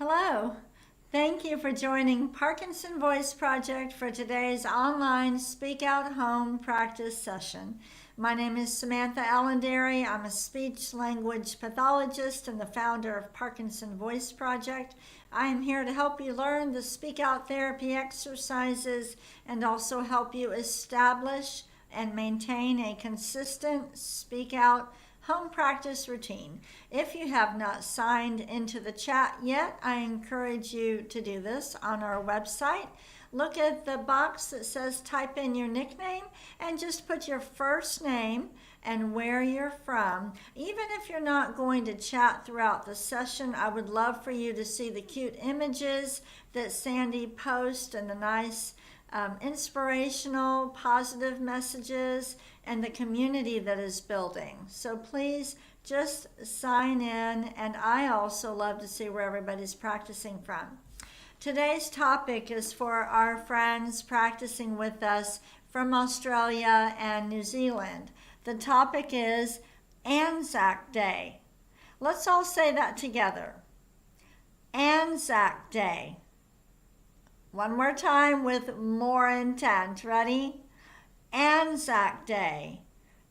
Hello. Thank you for joining Parkinson Voice Project for today's online Speak Out Home practice session. My name is Samantha Allenderry. I'm a speech language pathologist and the founder of Parkinson Voice Project. I am here to help you learn the Speak Out therapy exercises and also help you establish and maintain a consistent Speak Out home practice routine. If you have not signed into the chat yet, I encourage you to do this on our website. Look at the box that says type in your nickname and just put your first name and where you're from. Even if you're not going to chat throughout the session, I would love for you to see the cute images that Sandy posts and the nice inspirational, positive messages and the community that is building. So please just sign in, and I also love to see where everybody's practicing from. Today's topic is for our friends practicing with us from Australia and New Zealand. The topic is ANZAC Day. Let's all say that together. ANZAC Day. One more time with more intent. Ready? ANZAC Day.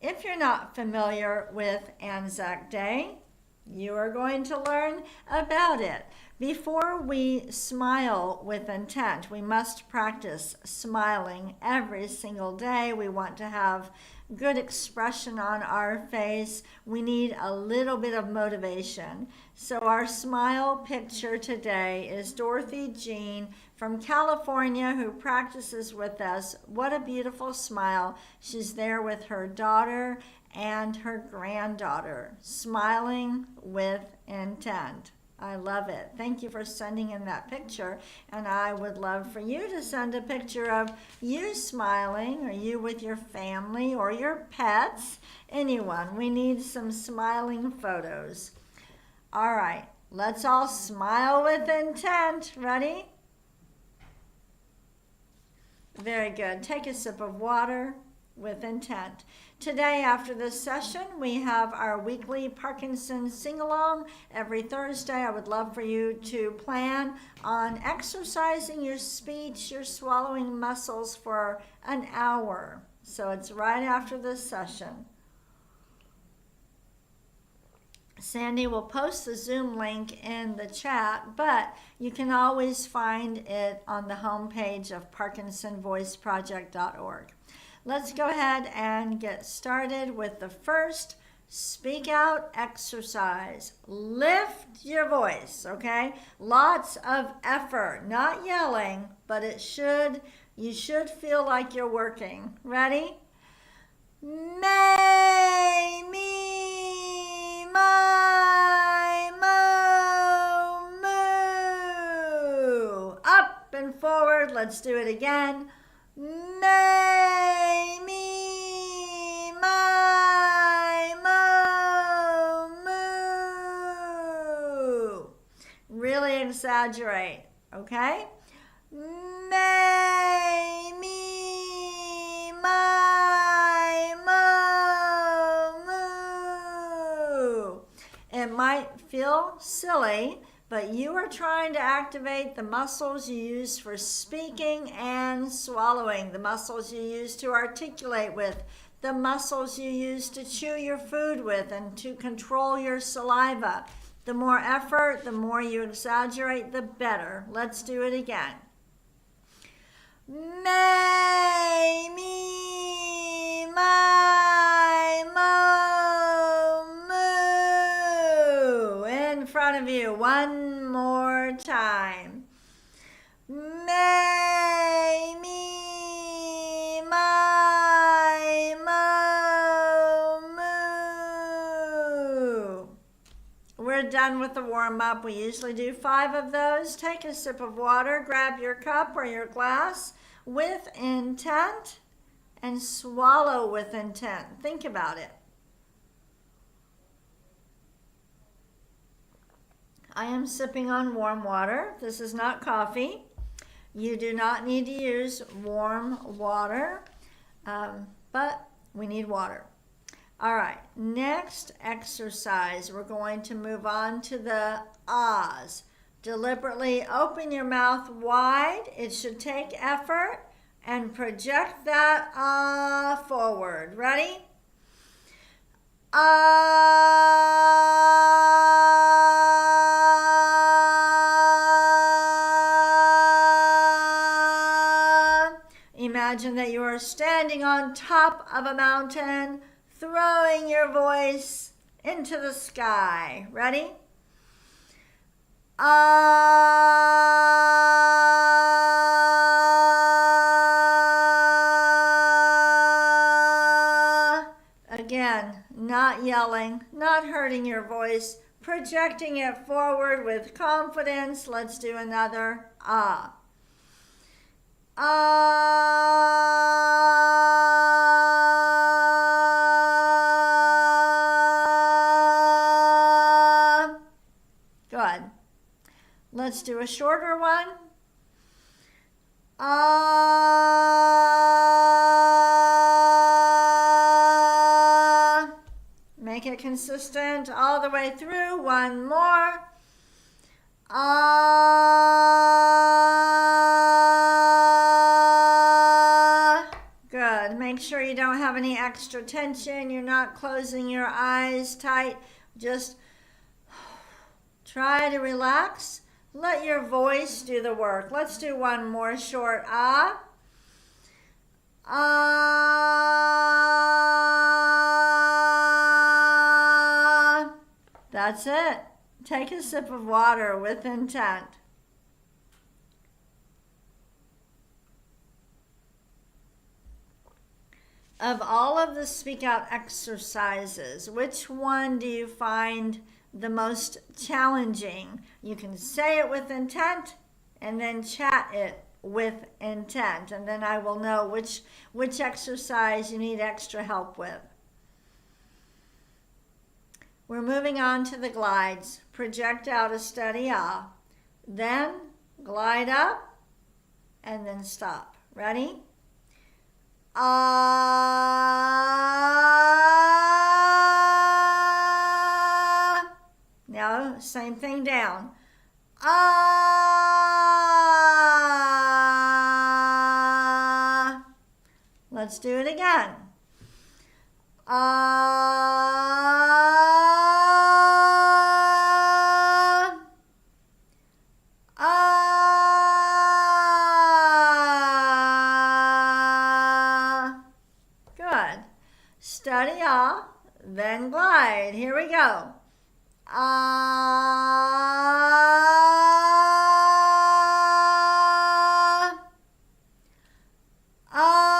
If you're not familiar with ANZAC Day, you are going to learn about it. Before we smile with intent, we must practice smiling every single day. We want to have good expression on our face. We need a little bit of motivation. So our smile picture today is Dorothy Jean from California, who practices with us. What a beautiful smile. She's there with her daughter and her granddaughter, smiling with intent. I love it. Thank you for sending in that picture, and I would love for you to send a picture of you smiling, or you with your family or your pets, anyone. We need some smiling photos. All right, let's all smile with intent. Ready? Very good. Take a sip of water with intent. Today, after this session, we have our weekly Parkinson sing-along every Thursday. I would love for you to plan on exercising your speech, your swallowing muscles for an hour. So it's right after this session. Sandy will post the Zoom link in the chat, but you can always find it on the homepage of parkinsonvoiceproject.org. Let's go ahead and get started with the first speak out exercise. Lift your voice, okay? Lots of effort, not yelling, but you should feel like you're working. Ready? May, me, my, mo, moo. Up and forward. Let's do it again. May, me, my, mo, moo. Really exaggerate, okay? May, me, my, mo, moo. It might feel silly, but you are trying to activate the muscles you use for speaking and swallowing, the muscles you use to articulate with, the muscles you use to chew your food with and to control your saliva. The more effort, the more you exaggerate, the better. Let's do it again. May, me, my, mo, moo. In front of you, one more time. May, me, my, mo, moo. We're done with the warm-up. We usually do 5 of those. Take a sip of water, grab your cup or your glass with intent, and swallow with intent. Think about it. I am sipping on warm water. This is not coffee. You do not need to use warm water, but we need water. All right, next exercise, we're going to move on to the ahs. Deliberately open your mouth wide. It should take effort. And project that forward. Ready? Imagine that you are standing on top of a mountain, throwing your voice into the sky. Ready? Again, not yelling, not hurting your voice, projecting it forward with confidence. Let's do another ah. Good. Let's do a shorter one. Make it consistent all the way through. One more. Good. Make sure you don't have any extra tension. You're not closing your eyes tight. Just try to relax. Let your voice do the work. Let's do one more short ah. That's it. Take a sip of water with intent. Of all of the speak out exercises, which one do you find the most challenging? You can say it with intent and then chat it with intent, and then I will know which exercise you need extra help with. We're moving on to the glides. Project out a steady ah, then glide up and then stop. Ready? Ah. Now, same thing down. Ah. Let's do it again. Ah. Ah. Good. Steady ah, then glide. Here we go. Ah. Ah.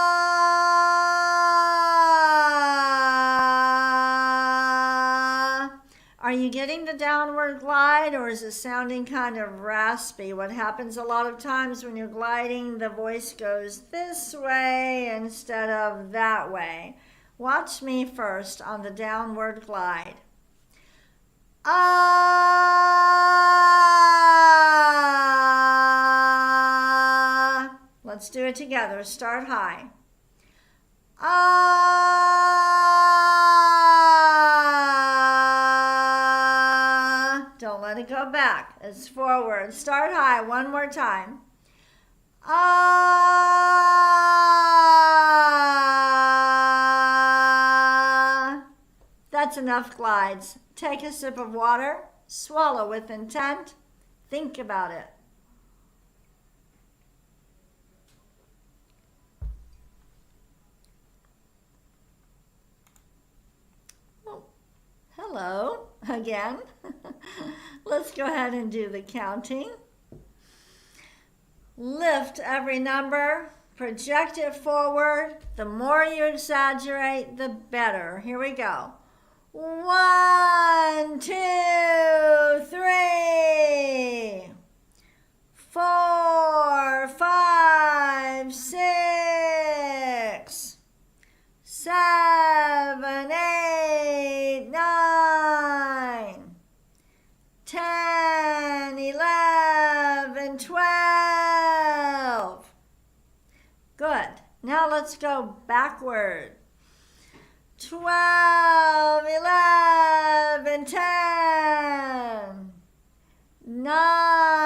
Are you getting the downward glide, or is it sounding kind of raspy? What happens a lot of times when you're gliding, the voice goes this way instead of that way. Watch me first on the downward glide. Ah. Let's do it together. Start high. Ah. Don't let it go back. It's forward. Start high one more time. Ah. That's enough glides. Take a sip of water. Swallow with intent. Think about it. Oh, hello again. Let's go ahead and do the counting. Lift every number. Project it forward. The more you exaggerate, the better. Here we go. 1, 2, 3, 4, 5, 6, 7, 8, 9, 10, 11, 12. Good. Now let's go backward. 12, 11, 10, 9,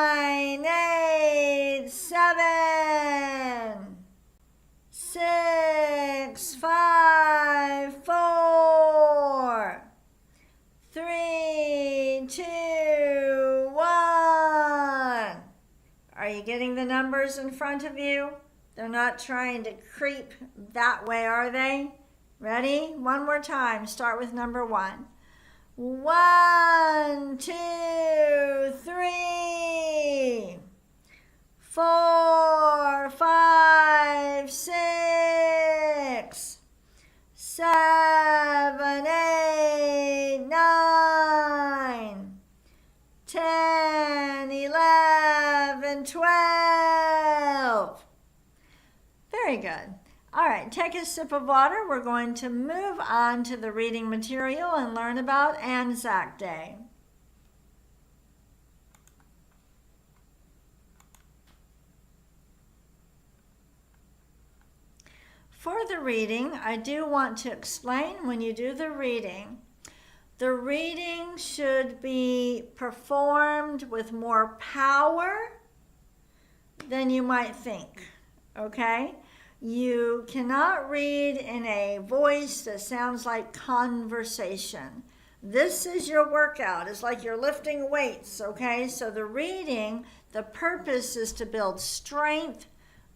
you getting the numbers in front of you? They're not trying to creep that way, are they? Ready? One more time. Start with number 1. 1, 2, 3, 4, 5, 6, 7, 8, 9, 10, 11, 12. Very good. All right, take a sip of water. We're going to move on to the reading material and learn about ANZAC Day. For the reading, I do want to explain when you do the reading should be performed with more power than you might think, okay? You cannot read in a voice that sounds like conversation. This is your workout. It's like you're lifting weights, okay? So the reading, the purpose is to build strength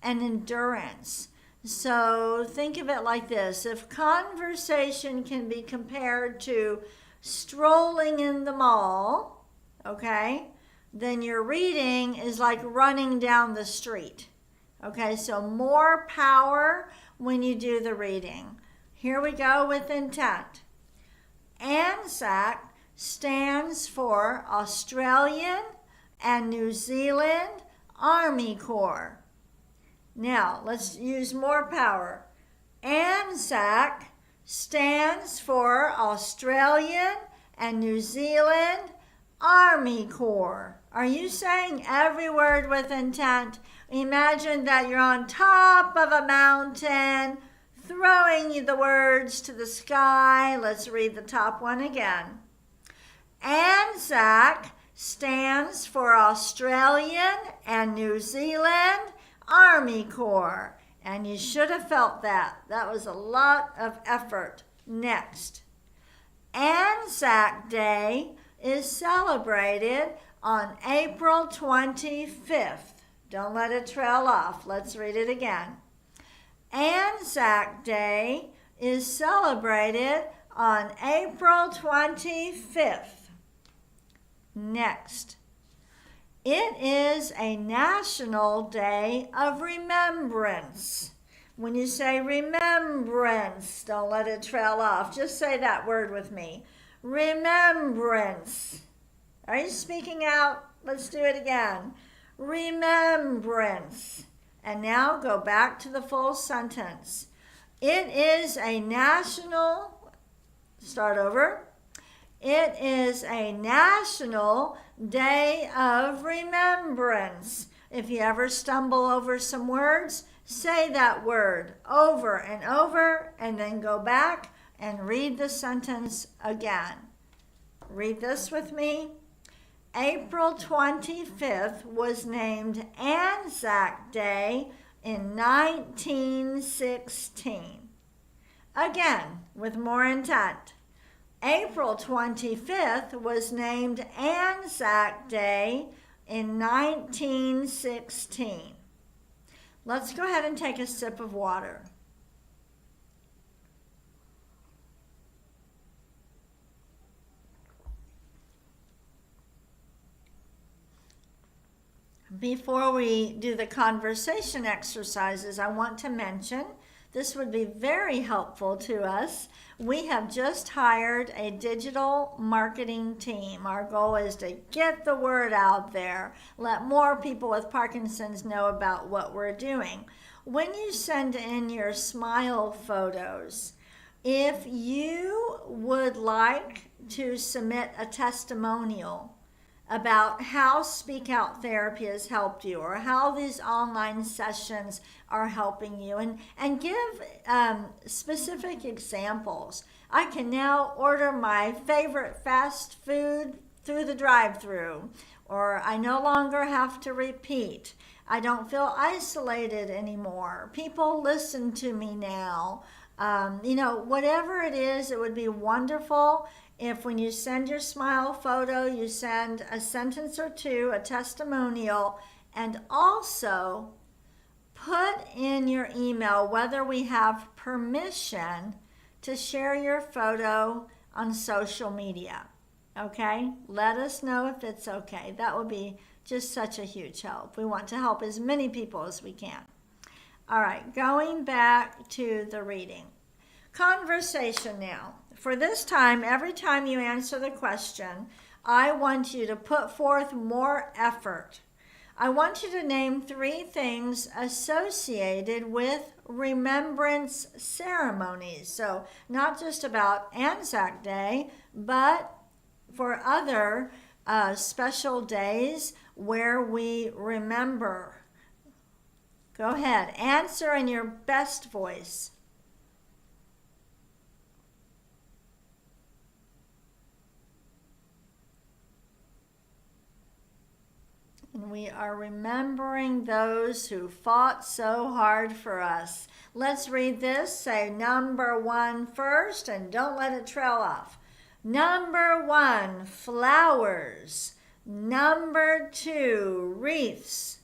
and endurance. So think of it like this. If conversation can be compared to strolling in the mall, okay, then your reading is like running down the street. Okay, so more power when you do the reading. Here we go with intent. ANZAC stands for Australian and New Zealand Army Corps. Now, let's use more power. ANZAC stands for Australian and New Zealand Army Corps. Are you saying every word with intent? Imagine that you're on top of a mountain, throwing the words to the sky. Let's read the top one again. ANZAC stands for Australian and New Zealand Army Corps. And you should have felt that. That was a lot of effort. Next. ANZAC Day is celebrated on April 25th. Don't let it trail off. Let's read it again. ANZAC Day is celebrated on April 25th. Next. It is a National Day of Remembrance. When you say remembrance, don't let it trail off. Just say that word with me. Remembrance. Are you speaking out? Let's do it again. Remembrance. And now go back to the full sentence. It is a national, start over. It is a National Day of Remembrance. If you ever stumble over some words, say that word over and then go back and read the sentence again. Read this with me. April 25th was named ANZAC Day in 1916. Again, with more intent. April 25th was named ANZAC Day in 1916. Let's go ahead and take a sip of water. Before we do the conversation exercises, I want to mention this would be very helpful to us. We have just hired a digital marketing team. Our goal is to get the word out there, let more people with Parkinson's know about what we're doing. When you send in your smile photos, if you would like to submit a testimonial about how Speak Out Therapy has helped you or how these online sessions are helping you, and give specific examples. I can now order my favorite fast food through the drive-thru, or I no longer have to repeat. I don't feel isolated anymore. People listen to me now. Whatever it is, it would be wonderful if when you send your smile photo, you send a sentence or two, a testimonial, And also put in your email whether we have permission to share your photo on social media. Okay? Let us know if it's okay. That would be just such a huge help. We want to help as many people as we can. All right, going back to the reading. Conversation now. For this time, every time you answer the question, I want you to put forth more effort. I want you to name 3 things associated with remembrance ceremonies. So not just about ANZAC Day, but for other special days where we remember. Go ahead, answer in your best voice. And we are remembering those who fought so hard for us. Let's read this. Say number 1 first and don't let it trail off. Number 1, flowers. Number 2, wreaths.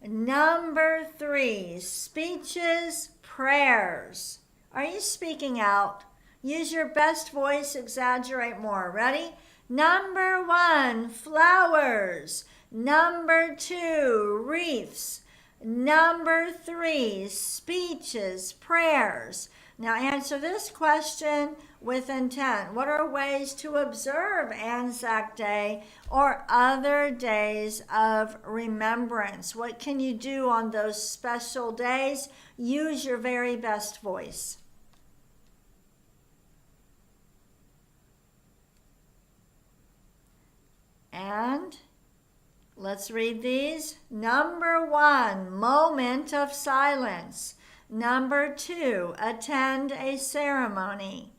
Number 3, speeches, prayers. Are you speaking out? Use your best voice, exaggerate more. Ready? Number 1, flowers. Number 2, wreaths. Number 3, speeches, prayers. Now answer this question with intent. What are ways to observe ANZAC Day or other days of remembrance? What can you do on those special days? Use your very best voice. And let's read these. Number 1, moment of silence. Number 2, attend a ceremony.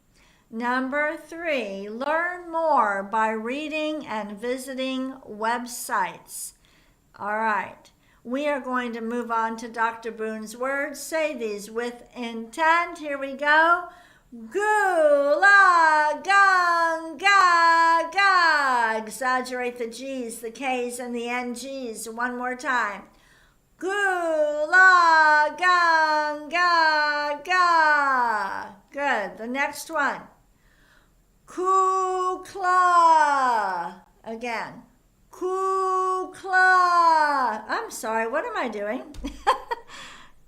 Number 3, learn more by reading and visiting websites. All right, we are going to move on to Dr. Boone's words. Say these with intent. Here we go. Gula gung ga ga. Exaggerate the G's, the K's, and the NG's. One more time. Gula gung ga ga. Good. The next one. Kukla. Again. Kukla. I'm sorry, what am I doing?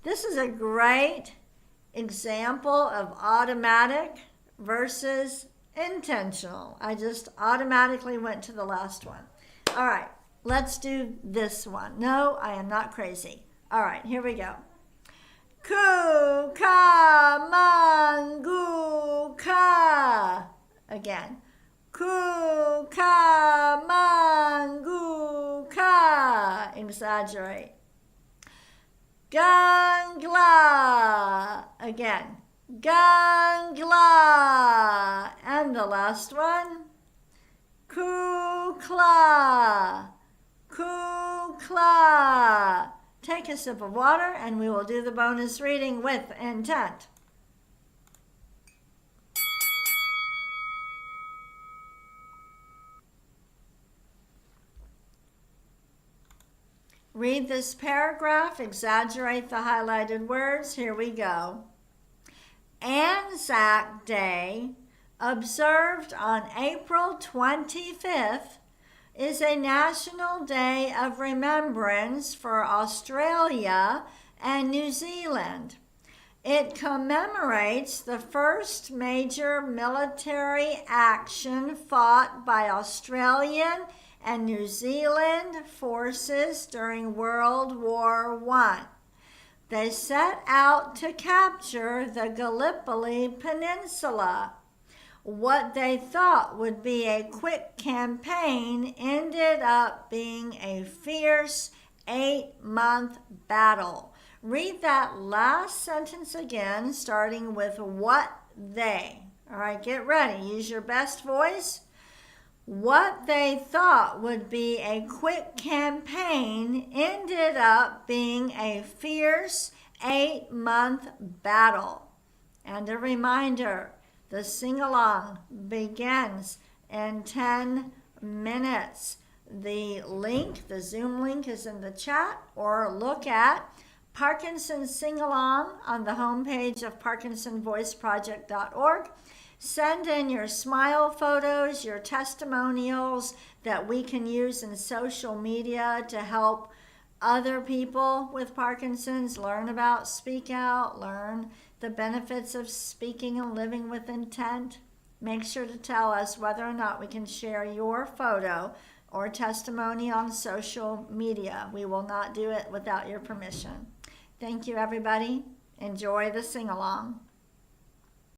This is a great example of automatic versus intentional. I just automatically went to the last one. All right, let's do this one. No, I am not crazy. All right, here we go. Ku ka mangu ka. Again. Ku ka mangu ka. Exaggerate. Gangla. Again. Gangla. And the last one. Kukla. Kukla. Take a sip of water and we will do the bonus reading with intent. Read this paragraph, exaggerate the highlighted words. Here we go. ANZAC Day, observed on April 25th, is a national day of remembrance for Australia and New Zealand. It commemorates the first major military action fought by Australian and New Zealand forces during World War I. They set out to capture the Gallipoli Peninsula. What they thought would be a quick campaign ended up being a fierce 8-month battle. Read that last sentence again, starting with what they. All right, get ready. Use your best voice. What they thought would be a quick campaign ended up being a fierce 8-month battle. And a reminder, the sing-along begins in 10 minutes. The link, the Zoom link, is in the chat, or look at Parkinson Sing-Along on the homepage of ParkinsonVoiceProject.org. Send in your smile photos, your testimonials that we can use in social media to help other people with Parkinson's learn about Speak Out, learn the benefits of speaking and living with intent. Make sure to tell us whether or not we can share your photo or testimony on social media. We will not do it without your permission. Thank you, everybody. Enjoy the sing-along.